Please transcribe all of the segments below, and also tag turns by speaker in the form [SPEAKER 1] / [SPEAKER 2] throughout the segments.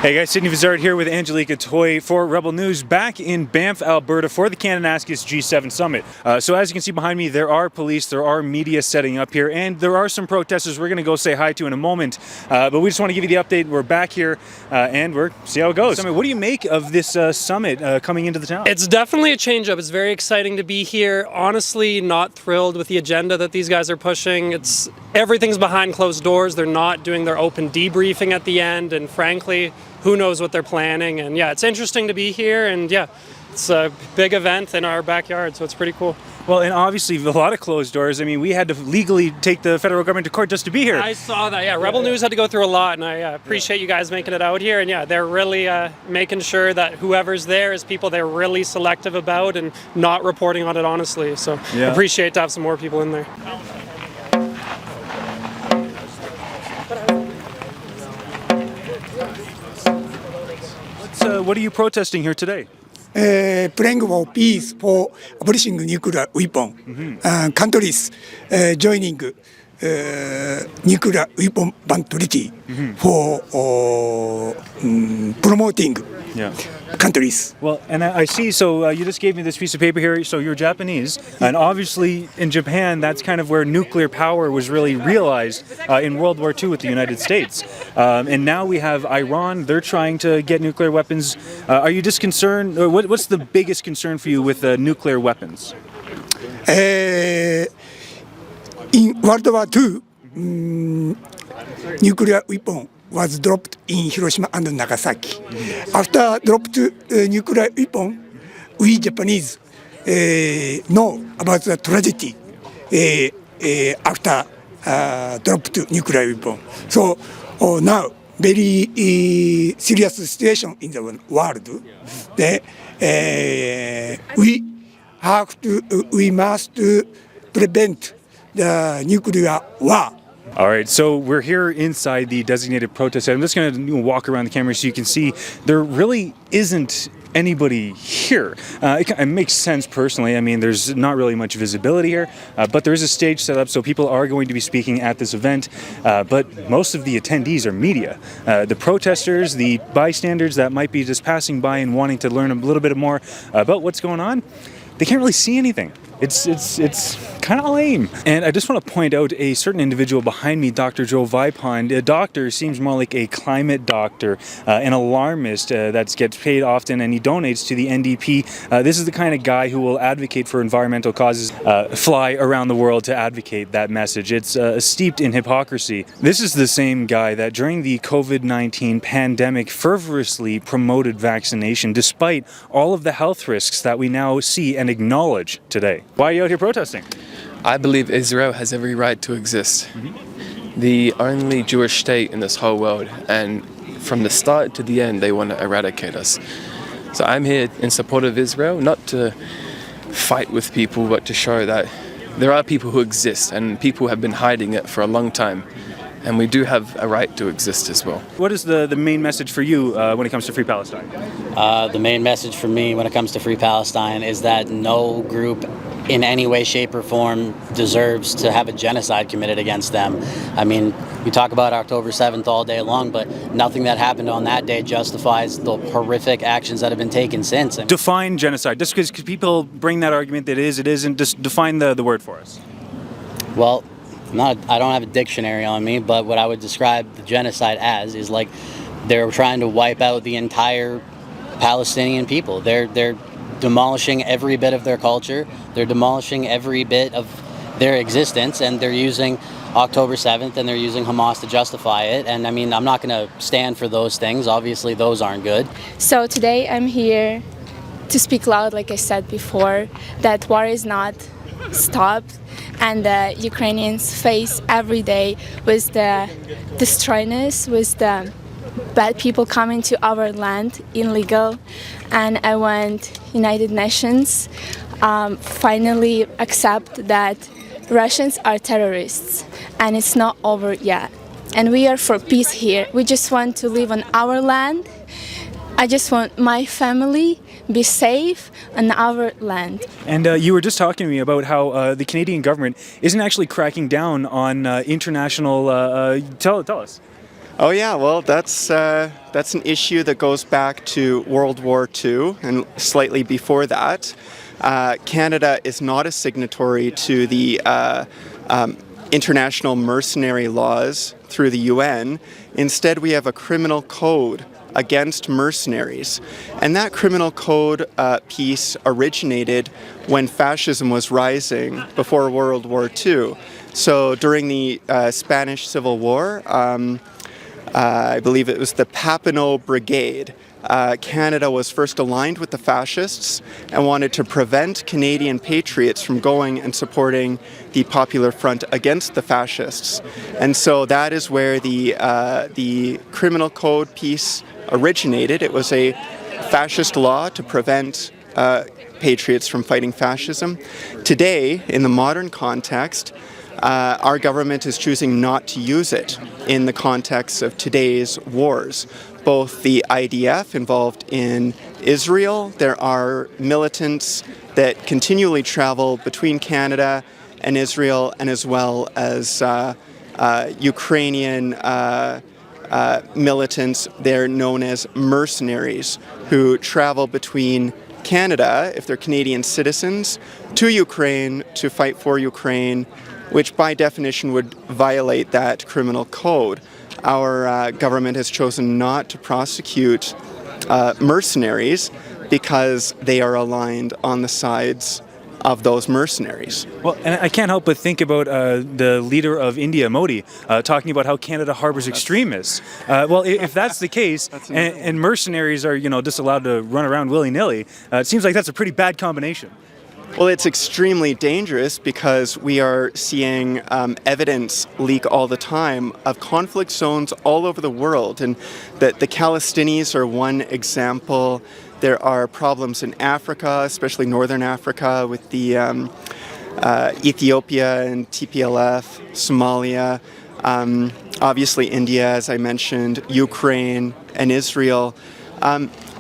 [SPEAKER 1] Hey guys, Syd Fizzard here with Angelica Toy for Rebel News back in Banff, Alberta for the Kananaskis G7 Summit. So as you can see behind me, there are police, there are media setting up here, and there are some protesters we're going to go say hi to in a moment. But we just want to give you the update. We're back here and we're see how it goes. What do you make of this summit coming into the town?
[SPEAKER 2] It's definitely a change up. It's very exciting to be here. Honestly, not thrilled with the agenda that these guys are pushing. Everything's behind closed doors. They're not doing their open debriefing at the end, and frankly, who knows what they're planning. And yeah, it's interesting to be here, and yeah, it's a big event in our backyard, so it's pretty cool.
[SPEAKER 1] Well, and obviously a lot of closed doors. I mean, we had to legally take the federal government to court just to be here.
[SPEAKER 2] I saw that, yeah. Rebel News had to go through a lot, and I appreciate you guys making it out here. And yeah, they're really making sure that whoever's there is people they're really selective about and not reporting on it honestly. So
[SPEAKER 1] yeah.
[SPEAKER 2] Appreciate to have some more people in there.
[SPEAKER 1] What are you protesting here today?
[SPEAKER 3] Praying for peace for abolishing nuclear weapon. Countries joining nuclear weapon ban treaty for promoting countries.
[SPEAKER 1] Well, and I see, so you just gave me this piece of paper here, so you're Japanese, and obviously in Japan, that's kind of where nuclear power was really realized in World War II with the United States. And now we have Iran, they're trying to get nuclear weapons. Are you just concerned, or what's the biggest concern for you with nuclear weapons?
[SPEAKER 3] In World War II, nuclear weapon was dropped in Hiroshima and Nagasaki. After dropped nuclear weapon, we Japanese know about the tragedy after dropped nuclear weapon. So now very serious situation in the world. We must prevent the nuclear war.
[SPEAKER 1] All right, so we're here inside the designated protest site. I'm just going to walk around the camera so you can see there really isn't anybody here. It makes sense personally. I mean, there's not really much visibility here, but there is a stage set up, so people are going to be speaking at this event. But most of the attendees are media. The protesters, the bystanders that might be just passing by and wanting to learn a little bit more about what's going on, they can't really see anything. It's kind of lame. And I just want to point out a certain individual behind me, Dr. Joe Vipond. A doctor seems more like a climate doctor, an alarmist that gets paid often, and he donates to the NDP. This is the kind of guy who will advocate for environmental causes, fly around the world to advocate that message. It's steeped in hypocrisy. This is the same guy that during the COVID-19 pandemic fervorously promoted vaccination despite all of the health risks that we now see and acknowledge today. Why are you out here protesting?
[SPEAKER 4] I believe Israel has every right to exist. The only Jewish state in this whole world, and from the start to the end, they want to eradicate us. So I'm here in support of Israel, not to fight with people, but to show that there are people who exist, and people have been hiding it for a long time. And we do have a right to exist as well.
[SPEAKER 1] What is the main message for you when it comes to Free Palestine?
[SPEAKER 5] The main message for me when it comes to Free Palestine is that no group in any way, shape, or form deserves to have a genocide committed against them. I mean, we talk about October 7th all day long, but nothing that happened on that day justifies the horrific actions that have been taken since.
[SPEAKER 1] Define genocide. Just because people bring that argument that it isn't, just define the word for us.
[SPEAKER 5] Well, I don't have a dictionary on me, but what I would describe the genocide as is like they're trying to wipe out the entire Palestinian people. They're demolishing every bit of their culture. They're demolishing every bit of their existence, and they're using October 7th and they're using Hamas to justify it. And I mean, I'm not going to stand for those things. Obviously, those aren't good.
[SPEAKER 6] So today I'm here to speak loud, like I said before, that war is not stopped, and the Ukrainians face every day with the destroyness, with the bad people coming to our land illegal. And I want United Nations finally accept that Russians are terrorists, and it's not over yet. And we are for peace here. We just want to live on our land. I just want my family be safe on our land.
[SPEAKER 1] And you were just talking to me about how the Canadian government isn't actually cracking down on international. Tell us.
[SPEAKER 7] Oh yeah, well that's an issue that goes back to World War II and slightly before that. Canada is not a signatory to the international mercenary laws through the UN. Instead, we have a criminal code against mercenaries. And that criminal code piece originated when fascism was rising before World War II. So during the Spanish Civil War, I believe it was the Papineau Brigade. Canada was first aligned with the fascists and wanted to prevent Canadian patriots from going and supporting the Popular Front against the fascists. And so that is where the criminal code piece originated. It was a fascist law to prevent patriots from fighting fascism. Today, in the modern context, our government is choosing not to use it in the context of today's wars. Both the IDF involved in Israel, there are militants that continually travel between Canada and Israel, and as well as Ukrainian militants. They're known as mercenaries who travel between Canada, if they're Canadian citizens, to Ukraine to fight for Ukraine, which by definition would violate that criminal code. Our government has chosen not to prosecute mercenaries because they are aligned on the sides of those mercenaries.
[SPEAKER 1] Well, and I can't help but think about the leader of India, Modi, talking about how Canada harbors extremists. Well, if that's the case, and mercenaries are, just allowed to run around willy-nilly, it seems like that's a pretty bad combination.
[SPEAKER 7] Well, it's extremely dangerous because we are seeing evidence leak all the time of conflict zones all over the world. And the Palestinians are one example. There are problems in Africa, especially northern Africa, with the Ethiopia and TPLF, Somalia, obviously India, as I mentioned, Ukraine and Israel.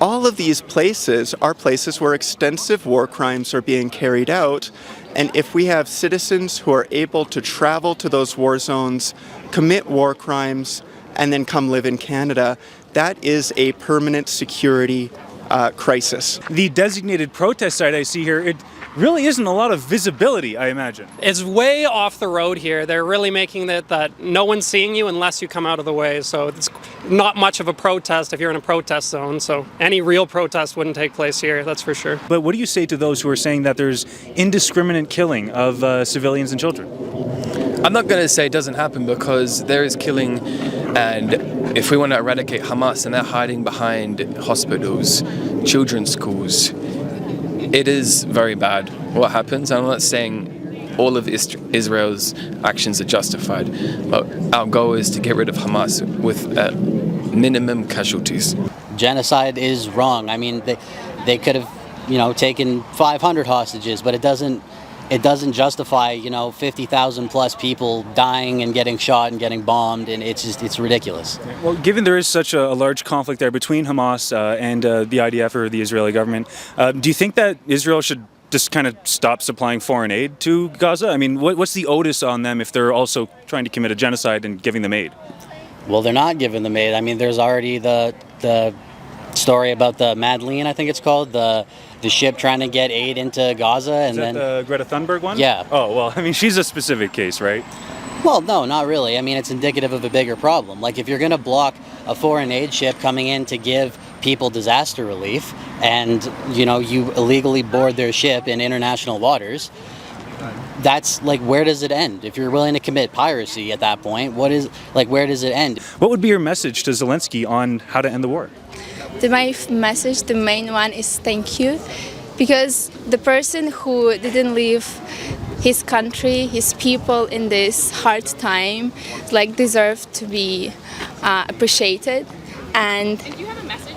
[SPEAKER 7] All of these places are places where extensive war crimes are being carried out, and if we have citizens who are able to travel to those war zones, commit war crimes, and then come live in Canada, that is a permanent security crisis.
[SPEAKER 1] The designated protest site I see here, it really isn't a lot of visibility, I imagine.
[SPEAKER 2] It's way off the road here. They're really making it that no one's seeing you unless you come out of the way. So it's not much of a protest if you're in a protest zone. So any real protest wouldn't take place here, that's for sure.
[SPEAKER 1] But what do you say to those who are saying that there's indiscriminate killing of civilians and children?
[SPEAKER 4] I'm not going to say it doesn't happen because there is killing, and if we want to eradicate Hamas and they're hiding behind hospitals, children's schools, it is very bad what happens. I'm not saying all of Israel's actions are justified, but our goal is to get rid of Hamas with minimum casualties.
[SPEAKER 5] Genocide is wrong. I mean, they could have, taken 500 hostages, but it doesn't justify, 50,000 plus people dying and getting shot and getting bombed, and it's ridiculous.
[SPEAKER 1] Well, given there is such a large conflict there between Hamas and the IDF or the Israeli government, do you think that Israel should just kind of stop supplying foreign aid to Gaza? I mean, what's the onus on them if they're also trying to commit a genocide and giving them aid?
[SPEAKER 5] Well, they're not giving them aid. I mean, there's already the story about the Madeleine, I think it's called, the ship trying to get aid into Gaza, and
[SPEAKER 1] then the Greta Thunberg one?
[SPEAKER 5] Yeah.
[SPEAKER 1] Oh, well, I mean, she's a specific case, right?
[SPEAKER 5] Well, no, not really. I mean, it's indicative of a bigger problem. Like, if you're going to block a foreign aid ship coming in to give people disaster relief, and you illegally board their ship in international waters, that's like, where does it end? If you're willing to commit piracy at that point, where does it end?
[SPEAKER 1] What would be your message to Zelensky on how to end the war?
[SPEAKER 6] My message, the main one, is thank you, because the person who didn't leave his country, his people in this hard time, deserve to be appreciated. And
[SPEAKER 8] do you have a message?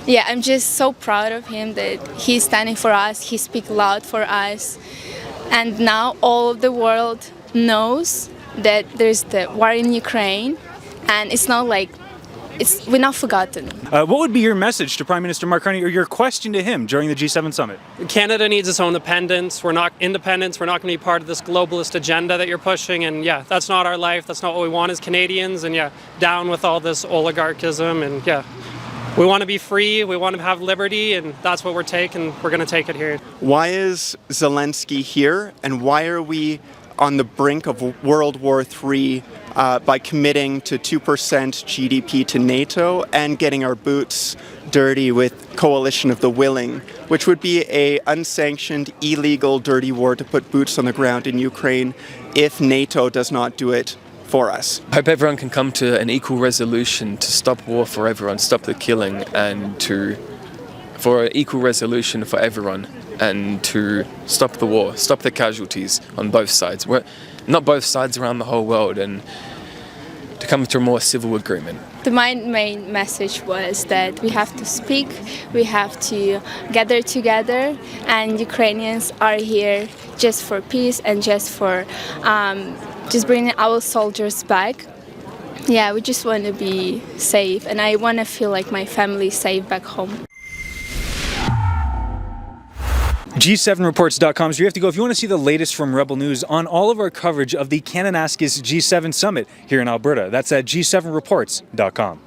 [SPEAKER 6] Yeah, I'm just so proud of him that he's standing for us. He speaks loud for us, and now all of the world knows that there's the war in Ukraine, and it's not like we're not forgotten.
[SPEAKER 1] What would be your message to Prime Minister Mark Carney, or your question to him during the G7 summit?
[SPEAKER 2] Canada needs its own independence. We're not independence. We're not going to be part of this globalist agenda that you're pushing. And yeah, that's not our life. That's not what we want as Canadians. And yeah, down with all this oligarchism. And yeah, we want to be free. We want to have liberty. And that's what we're taking. We're going to take it here.
[SPEAKER 7] Why is Zelensky here, and why are we on the brink of World War III by committing to 2% GDP to NATO and getting our boots dirty with Coalition of the Willing, which would be a unsanctioned, illegal, dirty war to put boots on the ground in Ukraine if NATO does not do it for us.
[SPEAKER 4] I hope everyone can come to an equal resolution to stop war for everyone, stop the killing, and for an equal resolution for everyone, and to stop the war, stop the casualties on both sides. Not both sides, around the whole world, and to come to a more civil agreement.
[SPEAKER 6] My main message was that we have to speak, we have to gather together, and Ukrainians are here just for peace and just for just bringing our soldiers back. Yeah, we just want to be safe, and I want to feel like my family is safe back home.
[SPEAKER 1] G7reports.com is where you have to go if you want to see the latest from Rebel News on all of our coverage of the Kananaskis G7 summit here in Alberta. That's at G7reports.com.